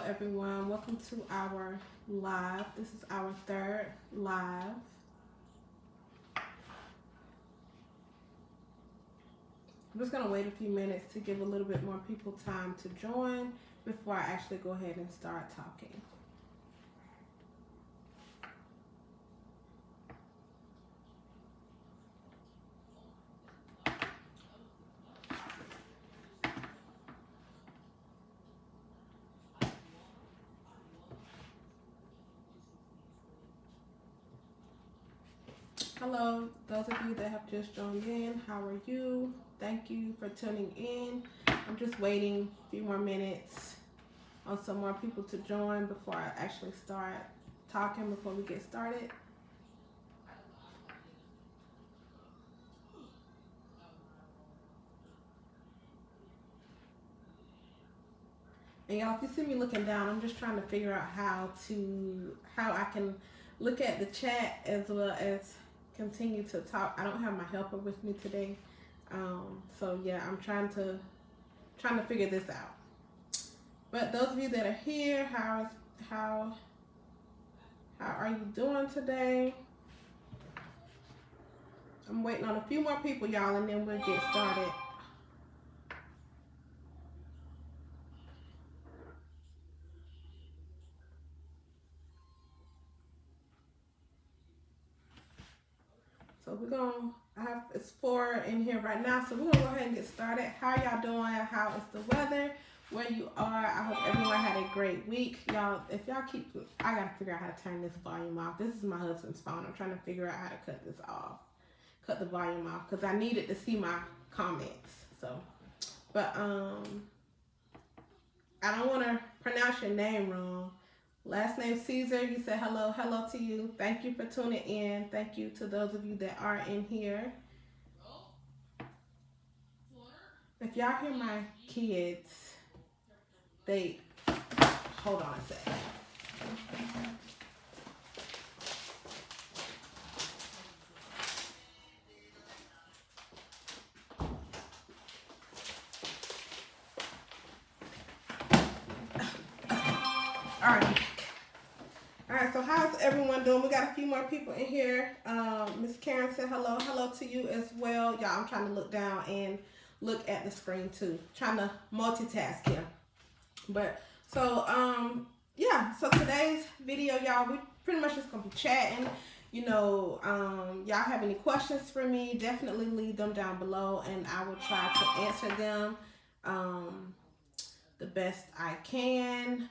everyone. Welcome to our live. This is our third live. I'm just going to wait a few minutes to give a little bit more people time to join before I actually go ahead and start talking. Hello, those of you that have just joined in, how are you? Thank you for tuning in. I'm just waiting a few more minutes on some more people to join before I actually start talking, before we get started. And y'all, if you see me looking down, I'm just trying to figure out how I can look at the chat as well as continue to talk. I don't have my helper with me today. So yeah, I'm trying to figure this out. But those of you that are here, how are you doing today? I'm waiting on a few more people, y'all, and then we'll get started. So it's 4 in here right now, so we're gonna go ahead and get started. How y'all doing? How is the weather where you are? I hope everyone had a great week. Y'all, I gotta figure out how to turn this volume off. This is my husband's phone. I'm trying to figure out how to cut the volume off, because I needed to see my comments. So, but I don't want to pronounce your name wrong. Last name Caesar, you said hello to you. Thank you for tuning in. Thank you to those of you that are in here. If y'all hear my kids, hold on a second. All right, so how's everyone doing? We got a few more people in here. Miss Karen said hello to you as well. Y'all, I'm trying to look down and look at the screen too. Trying to multitask here. But so so today's video, y'all, we pretty much just gonna be chatting. Y'all have any questions for me, definitely leave them down below and I will try to answer them the best I can.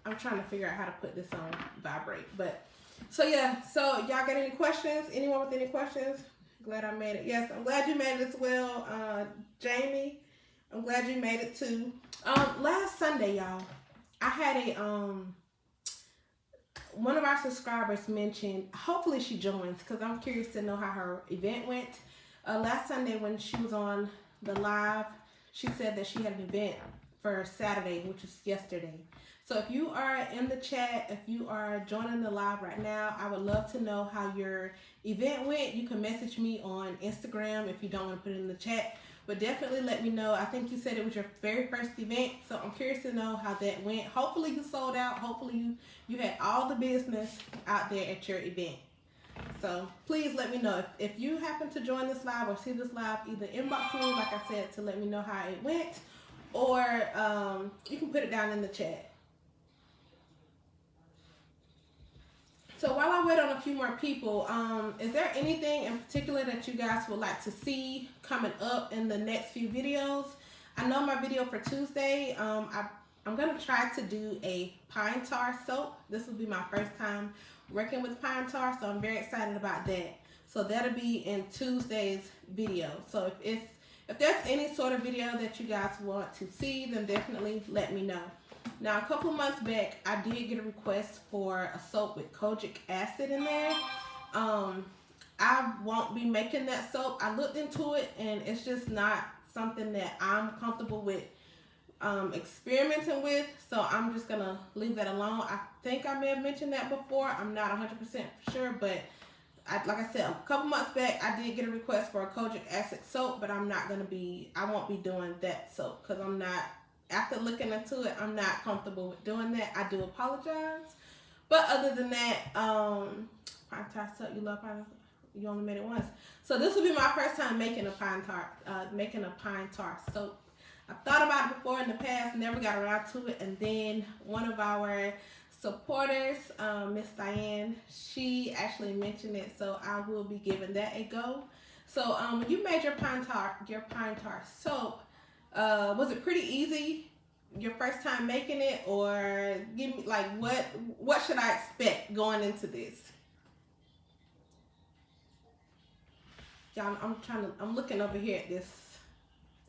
I'm trying to figure out how to put this on vibrate. But so y'all got any questions? Anyone with any questions? Glad I made it. Yes, I'm glad you made it as well. Jamie, I'm glad you made it too. Last Sunday, y'all, I had one of our subscribers mentioned, hopefully she joins because I'm curious to know how her event went. Last Sunday when she was on the live, she said that she had an event for Saturday, which is yesterday. So if you are in the chat, if you are joining the live right now, I would love to know how your event went. You can message me on Instagram if you don't want to put it in the chat, but definitely let me know. I think you said it was your very first event, so I'm curious to know how that went. Hopefully you sold out. Hopefully you had all the business out there at your event. So please let me know. If you happen to join this live or see this live, either inbox me, like I said, to let me know how it went, or you can put it down in the chat. So while I wait on a few more people, is there anything in particular that you guys would like to see coming up in the next few videos? I know my video for Tuesday, I'm going to try to do a pine tar soap. This will be my first time working with pine tar, so I'm very excited about that. So that'll be in Tuesday's video. So if there's any sort of video that you guys want to see, then definitely let me know. Now, a couple of months back, I did get a request for a soap with kojic acid in there. I won't be making that soap. I looked into it, and it's just not something that I'm comfortable with experimenting with. So I'm just going to leave that alone. I think I may have mentioned that before. I'm not 100% sure, but like I said, a couple months back, I did get a request for a kojic acid soap, but I won't be doing that soap because I'm not, after looking into it, I'm not comfortable with doing that. I do apologize. But other than that, pine tar soap, you love pine tar? You only made it once. So this will be my first time making a pine tar soap. I've thought about it before in the past, never got around to it, and then one of our supporters, Miss Diane, she actually mentioned it, so I will be giving that a go. So when you made your pine tar soap, was it pretty easy your first time making it, or give me like what should I expect going into this? Y'all, I'm looking over here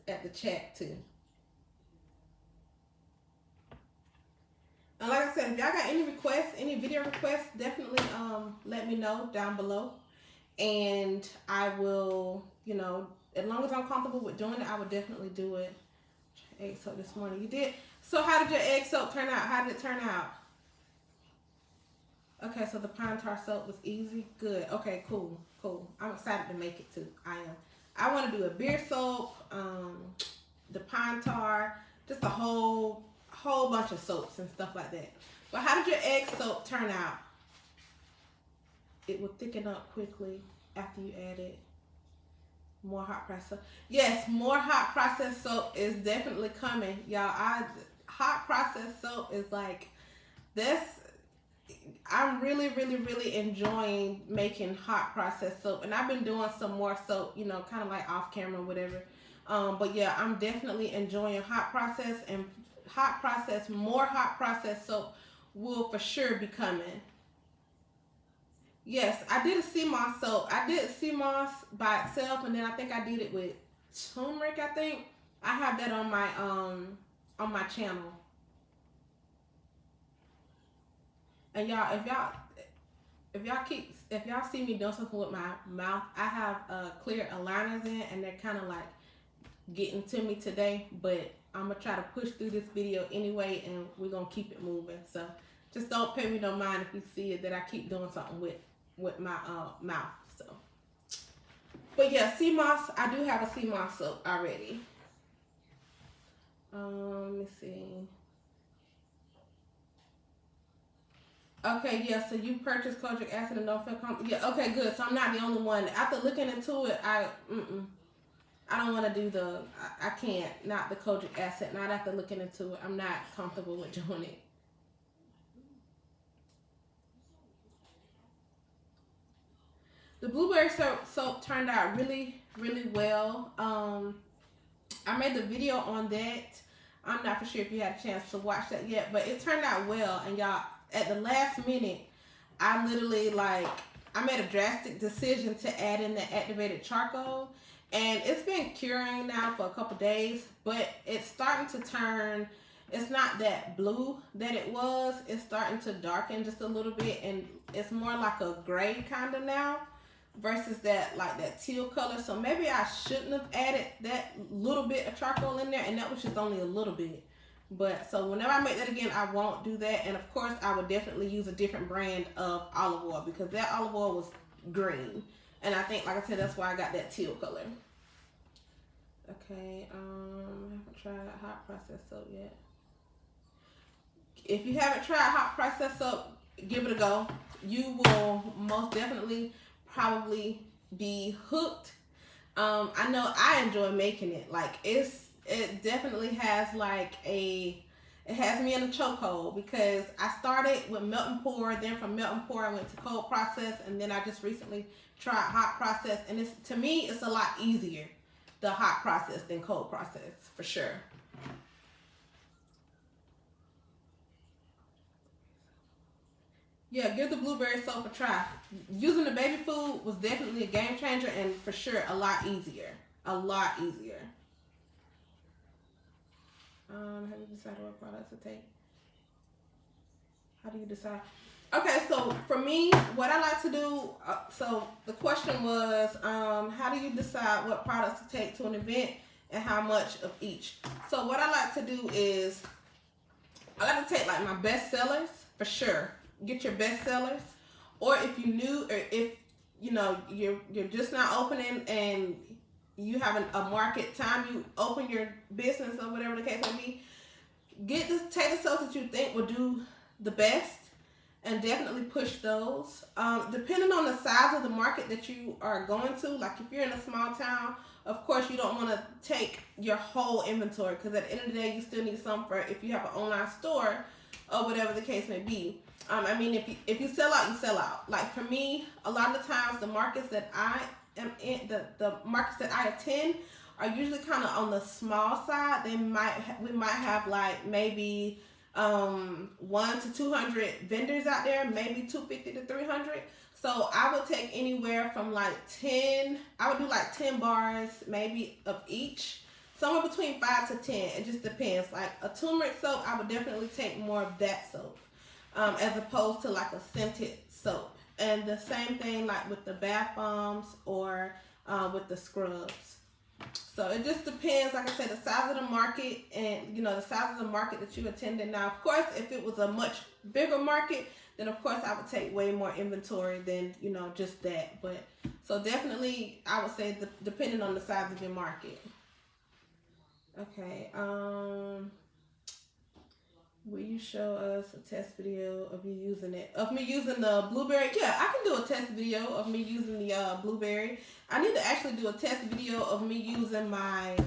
at the chat too. And like I said, if y'all got any requests, any video requests, definitely let me know down below. And I will, you know, as long as I'm comfortable with doing it, I would definitely do it. Egg soap this morning. You did? So how did your egg soap turn out? How did it turn out? Okay, so the pine tar soap was easy. Good. Okay, cool. I'm excited to make it too. I am. I want to do a beer soap, the pine tar, just a whole bunch of soaps and stuff like that. But how did your egg soap turn out? It will thicken up quickly after you add it. More hot press soap. Yes, more hot process soap is definitely coming, y'all. Hot process soap is like this. I'm really enjoying making hot process soap, and I've been doing some more soap, you know, kind of like off camera or whatever. But yeah, I'm definitely enjoying hot process, and more hot process soap will for sure be coming. Yes, I did a sea moss soap. I did sea moss by itself, and then I think I did it with turmeric. I think I have that on my channel. And y'all, if y'all see me doing something with my mouth, I have clear aligners in, and they're kind of like getting to me today, but I'm gonna try to push through this video anyway, and we're gonna keep it moving. So just don't pay me no mind if you see it that I keep doing something with my mouth. So, but yeah, sea moss, I do have a sea moss soap already. Let me see. Okay, yeah, so you purchased kojic acid and don't feel comfortable. Yeah, okay, good. So I'm not the only one. After looking into it, I don't want to do I can't, not the kojic acid. Not after looking into it. I'm not comfortable with doing it. The blueberry soap turned out really well. I made the video on that. I'm not for sure if you had a chance to watch that yet, but it turned out well. And y'all, at the last minute, I literally I made a drastic decision to add in the activated charcoal, and it's been curing now for a couple days, but it's starting to turn, it's not that blue that it was, it's starting to darken just a little bit, and it's more like a gray kind of now versus that teal color. So maybe I shouldn't have added that little bit of charcoal in there, and that was just only a little bit. But so whenever I make that again, I won't do that. And of course, I would definitely use a different brand of olive oil, because that olive oil was green. And I think, like I said, that's why I got that teal color. Okay, I haven't tried hot process soap yet. If you haven't tried hot process soap, give it a go. You will most definitely probably be hooked. I know I enjoy making it. It definitely has it has me in a chokehold, because I started with melt and pour, then from melt and pour I went to cold process, and then I just recently tried hot process, and to me it's a lot easier, the hot process, than cold process, for sure. Yeah, give the blueberry soap a try. Using the baby food was definitely a game changer, and for sure a lot easier. A lot easier. Have you decided what products to take? How do you decide? Okay, so for me, what I like to do, so the question was, how do you decide what products to take to an event and how much of each? So what I like to do is, I like to take my best sellers, for sure. Get your best sellers, or if you knew, or if you know, you're just not opening and you have a market time you open your business or whatever the case may be, take the soaps that you think will do the best and definitely push those. Depending on the size of the market that you are going to, like if you're in a small town, of course you don't want to take your whole inventory, because at the end of the day you still need some for if you have an online store or whatever the case may be. I mean, if you sell out, you sell out. Like for me, a lot of the times the markets that I am in, the markets that I attend are usually kind of on the small side. We might have like maybe 1 to 200 vendors out there, maybe 250 to 300. So I would take anywhere from like 10. I would do like 10 bars, maybe of each. Somewhere between 5 to 10. It just depends. Like a turmeric soap, I would definitely take more of that soap, as opposed to like a scented soap. And the same thing like with the bath bombs or with the scrubs. So it just depends, like I said, the size of the market and, you know, the size of the market that you attended. Now, of course, if it was a much bigger market, then of course I would take way more inventory than, you know, just that. But so definitely I would say depending on the size of your market. Okay. Will you show us a test video of you using it? Of me using the blueberry? Yeah, I can do a test video of me using the blueberry. I need to actually do a test video of me using my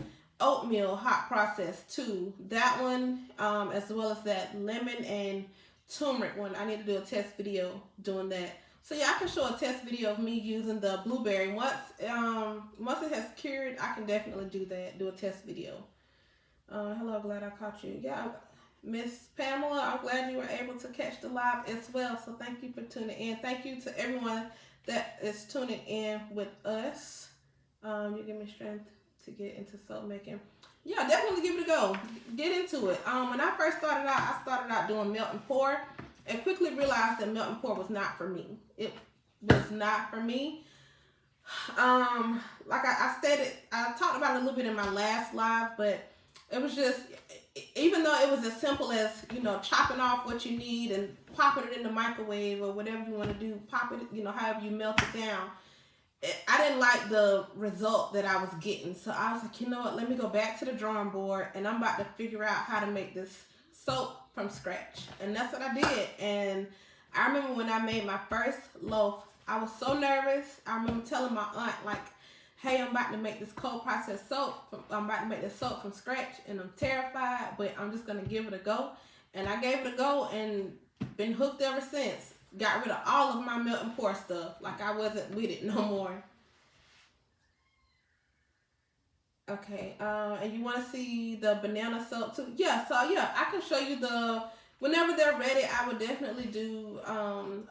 oatmeal hot process too. That one, as well as that lemon and turmeric one. I need to do a test video doing that. So yeah, I can show a test video of me using the blueberry. Once it has cured, I can definitely do that. Do a test video. Hello, glad I caught you. Yeah. Miss Pamela, I'm glad you were able to catch the live as well. So thank you for tuning in. Thank you to everyone that is tuning in with us. You give me strength to get into soap making. Yeah, definitely give it a go. Get into it. When I first started out, I started out doing melt and pour, and quickly realized that melt and pour was not for me. It was not for me. Like I stated, I talked about it a little bit in my last live, but it was just, even though it was as simple as, you know, chopping off what you need and popping it in the microwave or whatever you want to do, pop it, you know, however you melt it down. I didn't like the result that I was getting. So I was like, you know what, let me go back to the drawing board and I'm about to figure out how to make this soap from scratch. And that's what I did. And I remember when I made my first loaf, I was so nervous. I remember telling my aunt, like, hey, I'm about to make this cold processed soap. I'm about to make this soap from scratch, and I'm terrified, but I'm just going to give it a go. And I gave it a go and been hooked ever since. Got rid of all of my melt and pour stuff. Like I wasn't with it no more. Okay, and you want to see the banana soap too? Yeah, so yeah, I can show you whenever they're ready, I would definitely do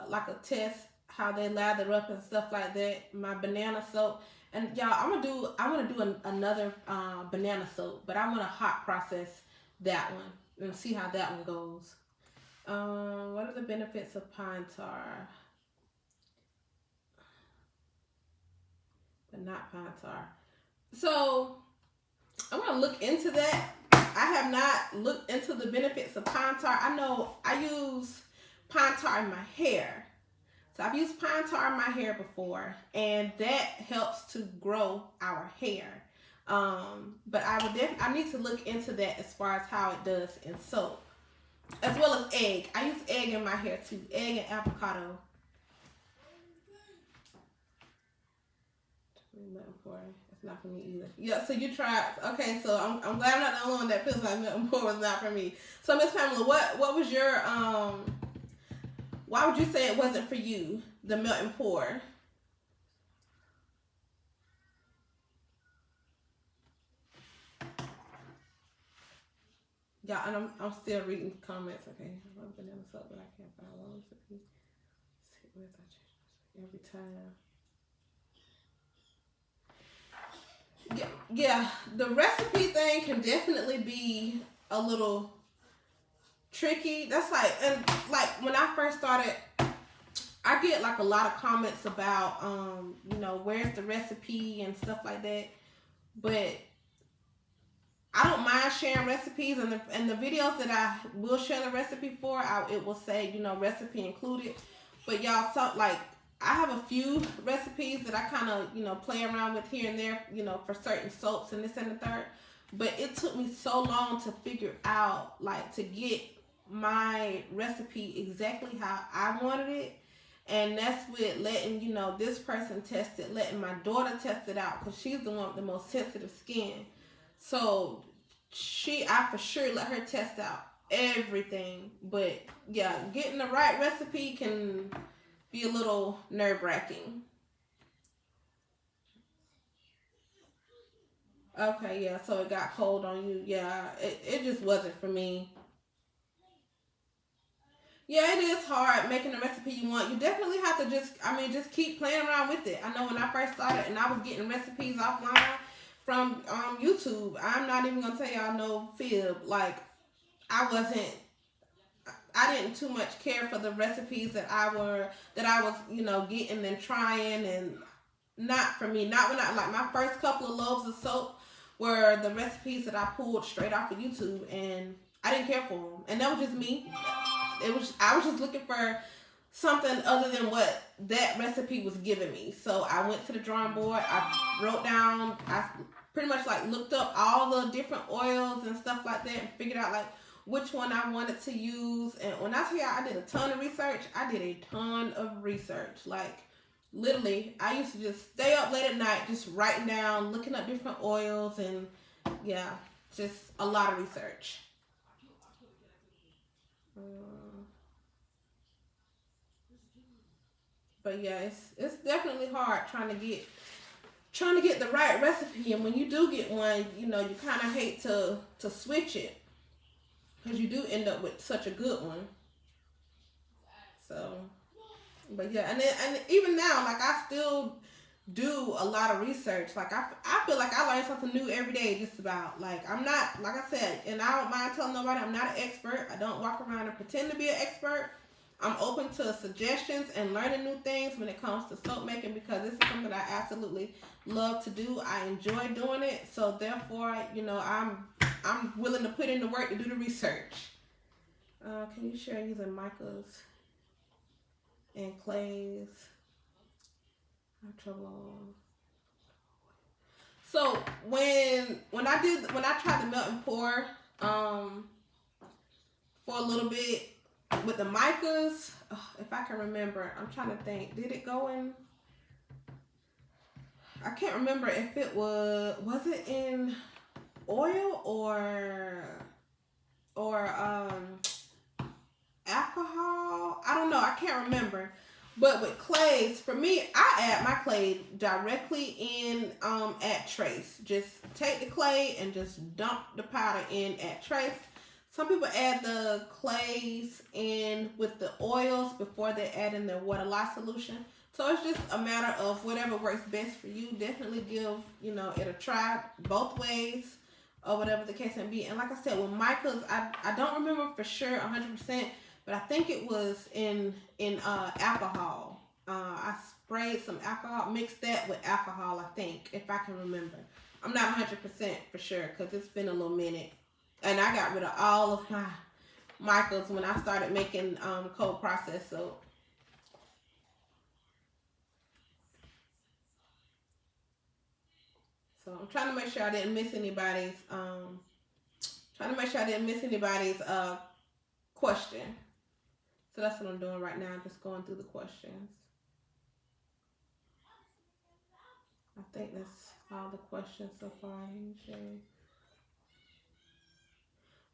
like a test, how they lather up and stuff like that. My banana soap. And y'all, I want to do another banana soap, but I want to hot process that one and see how that one goes. What are the benefits of pine tar? But not pine tar. So I'm going to look into that. I have not looked into the benefits of pine tar. I know I use pine tar in my hair. So I've used pine tar in my hair before, and that helps to grow our hair. But I need to look into that as far as how it does in soap, as well as egg. I use egg in my hair too, egg and avocado. It's not for me either. Yeah, so you tried. Okay, so I'm glad I'm not the only one that feels like melt and pour was not for me. So Miss Pamela, what was your why would you say it wasn't for you, the melt and pour? Yeah, and I'm still reading comments. Okay, I love banana soap, but I can't find one recipe. Every time. Yeah, the recipe thing can definitely be a little tricky. That's like, and like when I first started, I get like a lot of comments about you know, where's the recipe and stuff like that. But I don't mind sharing recipes, and the videos that I will share the recipe for, it will say, you know, recipe included. But y'all, so like, I have a few recipes that I kind of, you know, play around with here and there, you know, for certain soaps and this and the third. But it took me so long to figure out, like, to get my recipe exactly how I wanted it. And that's with letting, you know, this person test it, letting my daughter test it out because she's the one with the most sensitive skin. So I for sure let her test out everything. But yeah, getting the right recipe can be a little nerve wracking. Okay, yeah, so it got cold on you. Yeah, it just wasn't for me. Yeah, it is hard making the recipe you want. You definitely have to just keep playing around with it. I know when I first started and I was getting recipes offline from YouTube, I'm not even gonna tell y'all no fib. Like, I wasn't, I didn't too much care for the recipes that I was, you know, getting and trying, and not for me. Not when I like my first couple of loaves of soap were the recipes that I pulled straight off of YouTube, and I didn't care for them, and that was just me. I was just looking for something other than what that recipe was giving me. So I went to the drawing board. I wrote down. I pretty much like looked up all the different oils and stuff like that, and figured out like which one I wanted to use. And when I tell you I did a ton of research, I did a ton of research. Like, literally, I used to just stay up late at night, just writing down, looking up different oils, and yeah, just a lot of research. But yeah, it's definitely hard trying to get the right recipe, and when you do get one, you know, you kind of hate to switch it because you do end up with such a good one. So, but yeah, and even now, like, I still do a lot of research. Like, I feel like I learn something new every day, just about. Like, I'm not, like I said, and I don't mind telling nobody I'm not an expert. I don't walk around and pretend to be an expert. I'm open to suggestions and learning new things when it comes to soap making, because this is something that I absolutely love to do. I enjoy doing it, so therefore, you know, I'm willing to put in the work to do the research. Can you share using micas and clays? No trouble. So when I tried to melt and pour for a little bit with the micas, if I can remember, I'm trying to think. Did it go in? I can't remember if it was it in oil or alcohol. I don't know. I can't remember. But with clays, for me, I add my clay directly in at trace. Just take the clay and just dump the powder in at trace. Some people add the clays in with the oils before they add in their water lye solution. So it's just a matter of whatever works best for you. Definitely give, you know, it a try both ways, or whatever the case may be. And like I said, with micas, I don't remember for sure 100%, but I think it was in alcohol. I sprayed some alcohol, mixed that with alcohol, I think, if I can remember. I'm not 100% for sure because it's been a little minute. And I got rid of all of my micas when I started making cold process soap. So I'm trying to make sure I didn't miss anybody's question. So that's what I'm doing right now. I'm just going through the questions. I think that's all the questions so far.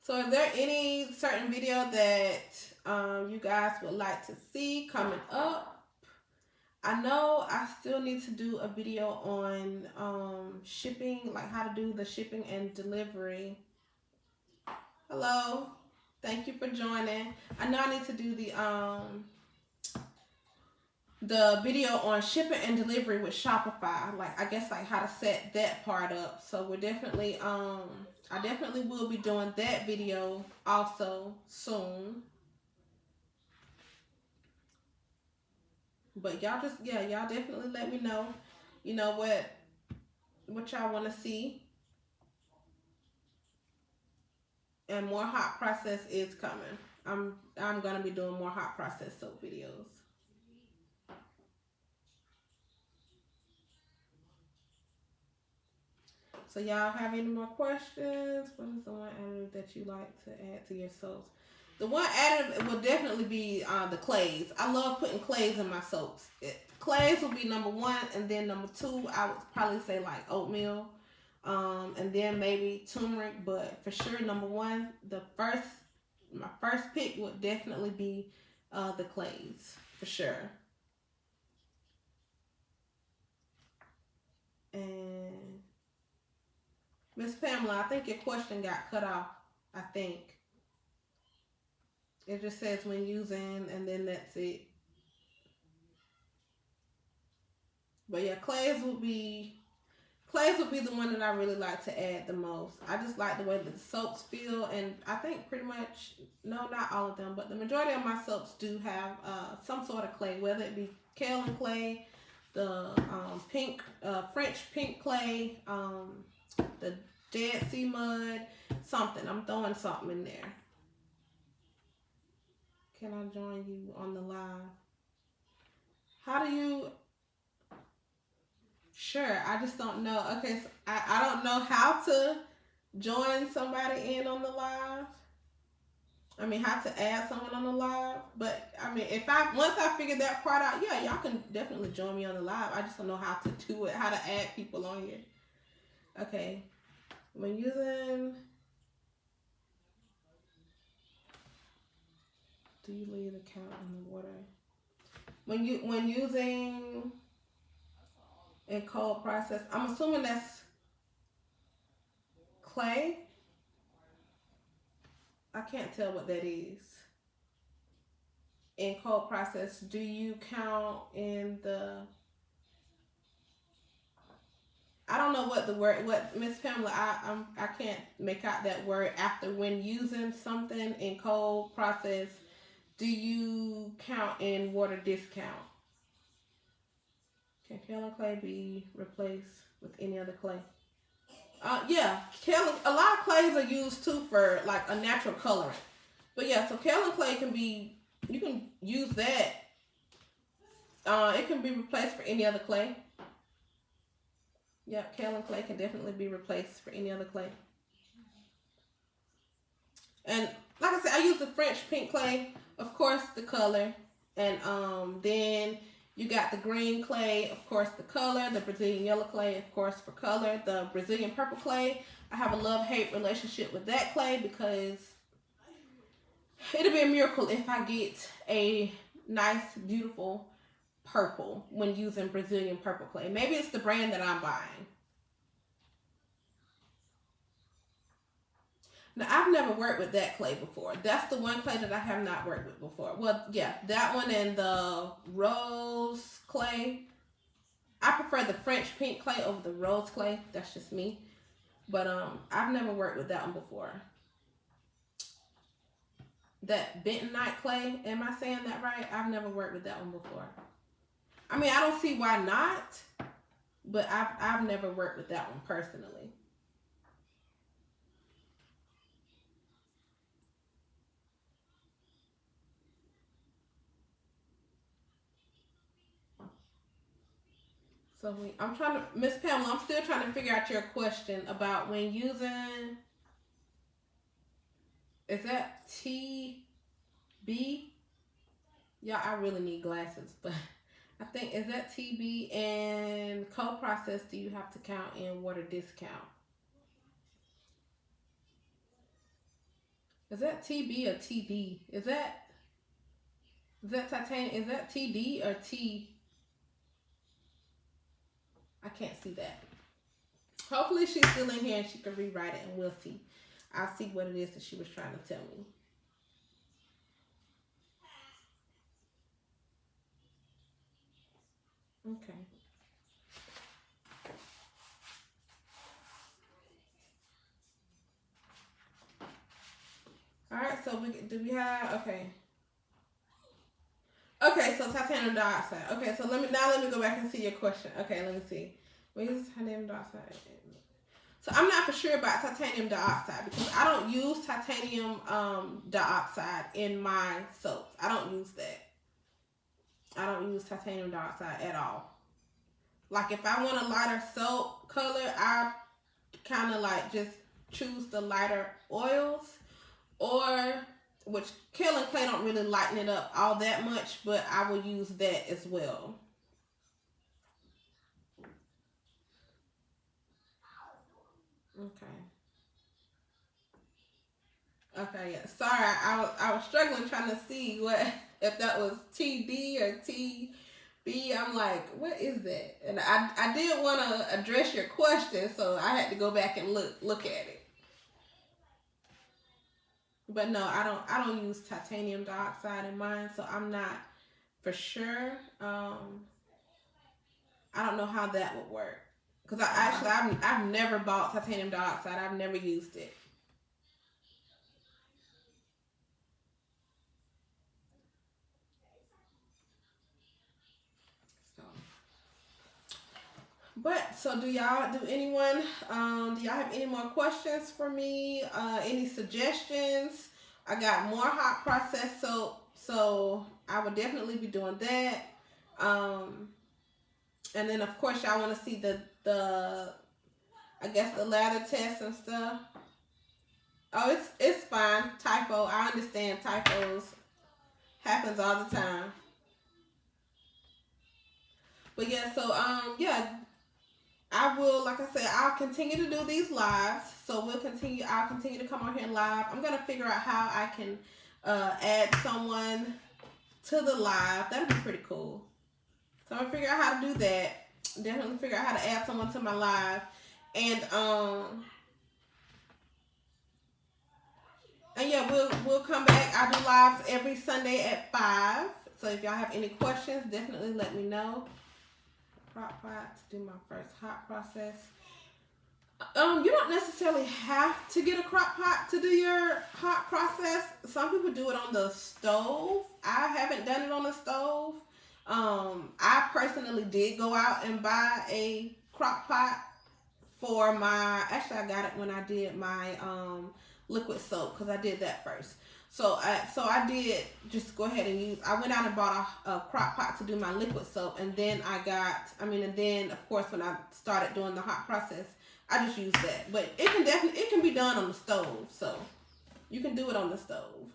So is there any certain video that you guys would like to see coming up? I know I still need to do a video on shipping, like how to do the shipping and delivery. Hello. Thank you for joining. I know I need to do the video on shipping and delivery with Shopify. Like, I guess like how to set that part up. So we're definitely I definitely will be doing that video also soon. But y'all y'all definitely let me know, you know, what y'all want to see. And more hot process is coming. I'm gonna be doing more hot process soap videos. So y'all have any more questions? What is the one additive that you like to add to your soaps? The one additive will definitely be the clays. I love putting clays in my soaps. Clays will be number one, and then number two, I would probably say like oatmeal, and then maybe turmeric. But for sure, number one, my first pick would definitely be the clays for sure. And Miss Pamela, I think your question got cut off. I think it just says when using, and then that's it. But yeah, clays will be the one that I really like to add the most. I just like the way that the soaps feel, and I think pretty much, no, not all of them, but the majority of my soaps do have some sort of clay, whether it be kaolin clay, the pink French pink clay, the Dead Sea mud, something. I'm throwing something in there. Can I join you on the live? How do you? Sure, I just don't know. Okay, so I don't know how to join somebody in on the live. I mean, how to add someone on the live. But I mean, once I figure that part out, yeah, y'all can definitely join me on the live. I just don't know how to do it, how to add people on here. Okay, when using, do you leave the count in the water? When using in cold process, I'm assuming that's clay. I can't tell what that is. In cold process, do you count in the? I don't know what Miss Pamela. I can't make out that word after when using something in cold process. Do you count in water discount? Can kaolin clay be replaced with any other clay? Yeah, kaolin. A lot of clays are used too for like a natural colorant. But yeah, so kaolin clay can be. You can use that. It can be replaced for any other clay. Yeah, kaolin clay can definitely be replaced for any other clay. And like I said, I use the French pink clay, of course, the color, and then you got the green clay, of course, the color, the Brazilian yellow clay, of course, for color, the Brazilian purple clay. I have a love-hate relationship with that clay because it'll be a miracle if I get a nice, beautiful purple when using Brazilian purple clay. Maybe it's the brand that I'm buying. Now, I've never worked with that clay before. That's the one clay that I have not worked with before. Well, yeah, that one and the rose clay. I prefer the French pink clay over the rose clay. That's just me. But I've never worked with that one before. That bentonite clay, am I saying that right? I've never worked with that one before. I mean, I don't see why not, but I've never worked with that one personally. So I'm trying to, Miss Pamela, I'm still trying to figure out your question about when using, is that TB? Yeah, I really need glasses, but I think, is that TB and cold process, do you have to count in water discount? Is that TB or TD? Is that titanium? Is that TD or T? I can't see that. Hopefully she's still in here and she can rewrite it and we'll see. I'll see what it is that she was trying to tell me. Okay. All right, so do we have, okay. Okay, so titanium dioxide. Okay, so let me go back and see your question. Okay, let me see. What is titanium dioxide? So I'm not for sure about titanium dioxide because I don't use titanium dioxide in my soaps. I don't use that. I don't use titanium dioxide at all. Like if I want a lighter soap color, kind of like just choose the lighter oils, or which Killing Clay don't really lighten it up all that much, but I will use that as well. Okay. Okay, yeah. Sorry, I was struggling trying to see what if that was TD or TB. I'm like, what is that? And I did want to address your question, so I had to go back and look at it. But no, I don't use titanium dioxide in mine, so I'm not for sure. I don't know how that would work because I've never bought titanium dioxide. I've never used it. So, but so do y'all have any more questions for me? Any suggestions? I got more hot process soap, so I would definitely be doing that. Um, and then of course y'all want to see the I guess the ladder test and stuff. Oh, it's fine. Typo. I understand typos happens all the time. But yeah, so yeah, I will, like I said, I'll continue to do these lives. So I'll continue to come on here live. I'm gonna figure out how I can add someone to the live. That'd be pretty cool. So I'm gonna figure out how to do that. Definitely figure out how to add someone to my live. And and yeah, we'll come back. I do lives every Sunday at 5. So if y'all have any questions, definitely let me know. Crock pot to do my first hot process. You don't necessarily have to get a crock pot to do your hot process. Some people do it on the stove. I haven't done it on the stove. I personally did go out and buy a crock pot for my. Actually, I got it when I did my liquid soap because I did that first. So I did just go ahead and use. I went out and bought a crock pot to do my liquid soap, and then and then of course when I started doing the hot process, I just used that. But it can be done on the stove, so you can do it on the stove.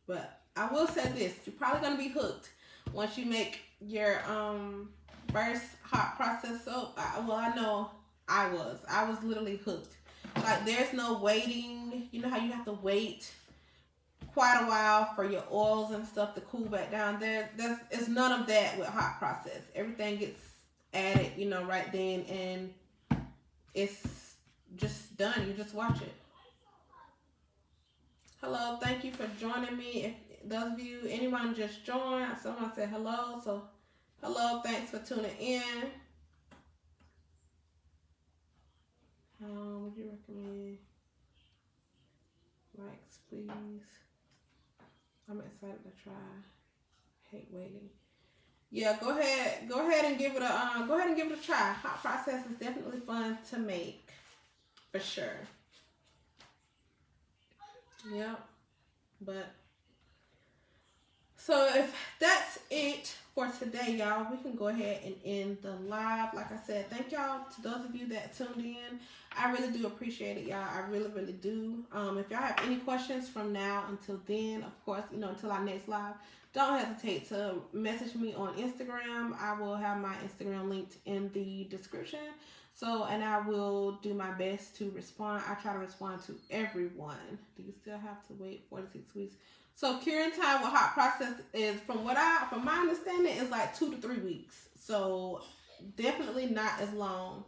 But I will say this: you're probably gonna be hooked once you make your first hot process soap. I know I was literally hooked. Like there's no waiting. You know how you have to wait quite a while for your oils and stuff to cool back down. There's it's none of that with hot process. Everything gets added, right then, and it's just done. You just watch it. Hello, thank you for joining me. If those of you, anyone just joined, someone said hello. So hello, thanks for tuning in. Would you recommend likes, please? I'm excited to try. Hate waiting. Yeah, go ahead and give it a try. Hot process is definitely fun to make, for sure. Yep. But so if that's it for today, y'all, we can go ahead and end the live. Like I said, thank y'all to those of you that tuned in. I really do appreciate it, y'all. I really, really do. If y'all have any questions from now until then, of course, until our next live, don't hesitate to message me on Instagram. I will have my Instagram linked in the description. So, and I will do my best to respond. I try to respond to everyone. Do you still have to wait 4 to 6 weeks? So curing time with hot process is from my understanding is like 2 to 3 weeks. So definitely not as long.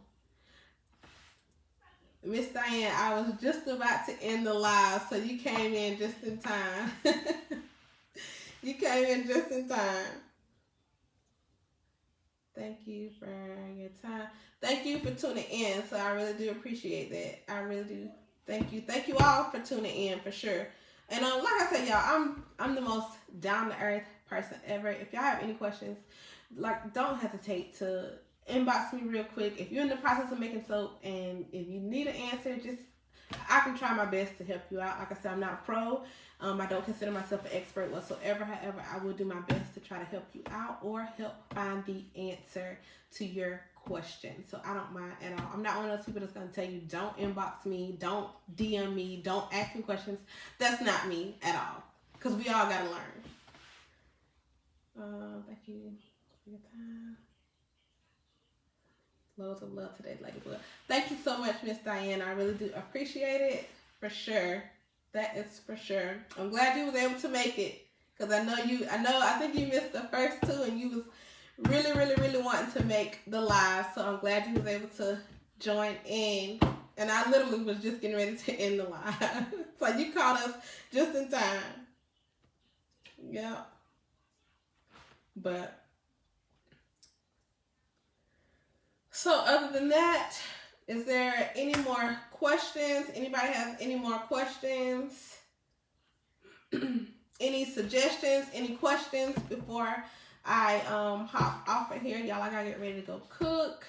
Miss Diane, I was just about to end the live, so you came in just in time. You came in just in time. Thank you for your time. Thank you for tuning in. So I really do appreciate that. I really do. Thank you. Thank you all for tuning in for sure. And like I said, y'all, I'm the most down to earth person ever. If y'all have any questions, like don't hesitate to inbox me real quick. If you're in the process of making soap and if you need an answer, just I can try my best to help you out. Like I said, I'm not a pro. I don't consider myself an expert whatsoever. However, I will do my best to try to help you out or help find the answer to your question. So I don't mind at all. I'm not one of those people that's going to tell you, don't inbox me, don't DM me, don't ask me questions. That's not me at all. Because we all got to learn. Thank you for your time. Loads of love today, Ladybug. Thank you so much, Miss Diane. I really do appreciate it. For sure. That is for sure. I'm glad you was able to make it. Because I think you missed the first two and you was really, really, really wanting to make the live. So I'm glad you was able to join in. And I literally was just getting ready to end the live. So you caught us just in time. Yeah. But so other than that, is there any more questions? Anybody have any more questions? Any suggestions? Any questions before I hop off of here? Y'all, I gotta get ready to go cook.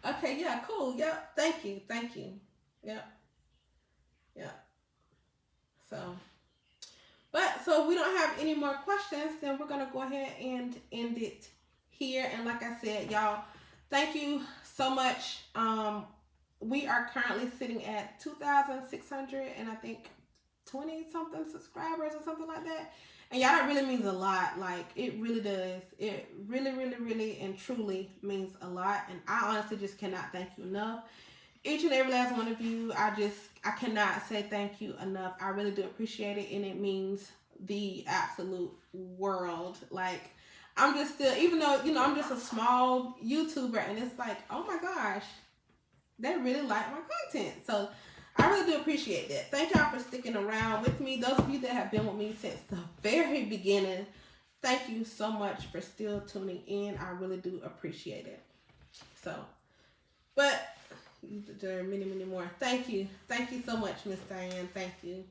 Okay, yeah, cool. Yep. Thank you. Yep. So if we don't have any more questions, then we're gonna go ahead and end it here. And like I said, y'all, thank you so much. We are currently sitting at 2,600 and I think 20 something subscribers or something like that. And y'all, that really means a lot. Like, it really does. It really, really, really and truly means a lot. And I honestly just cannot thank you enough. Each and every last one of you, I cannot say thank you enough. I really do appreciate it, and it means the absolute world. Like, I'm just still, even though, I'm just a small YouTuber, and it's like, oh my gosh, they really like my content. So I really do appreciate that. Thank y'all for sticking around with me. Those of you that have been with me since the very beginning, thank you so much for still tuning in. I really do appreciate it. So, but there are many, many more. Thank you. Thank you so much, Miss Diane. Thank you.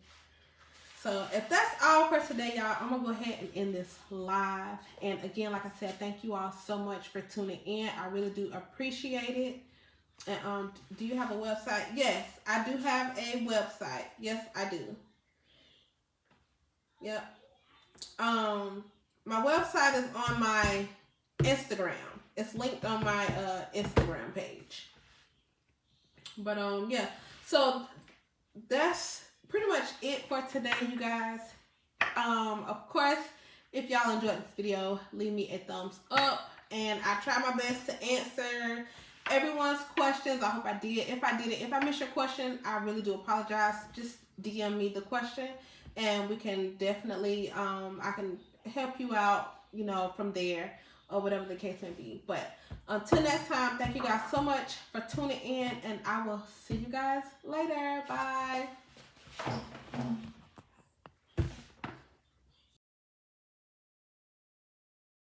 So if that's all for today, y'all, I'm going to go ahead and end this live. And again, like I said, thank you all so much for tuning in. I really do appreciate it. And do you have a website? Yes, I do have a website. Yes, I do. Yep. My website is on my Instagram. It's linked on my Instagram page. But yeah, so that's pretty much it for today, you guys. Of course, if y'all enjoyed this video, leave me a thumbs up, and I try my best to answer everyone's questions. I hope I did. If I missed your question, I really do apologize. Just DM me the question, and we can definitely I can help you out, from there, or whatever the case may be. But until next time, thank you guys so much for tuning in, and I will see you guys later. Bye.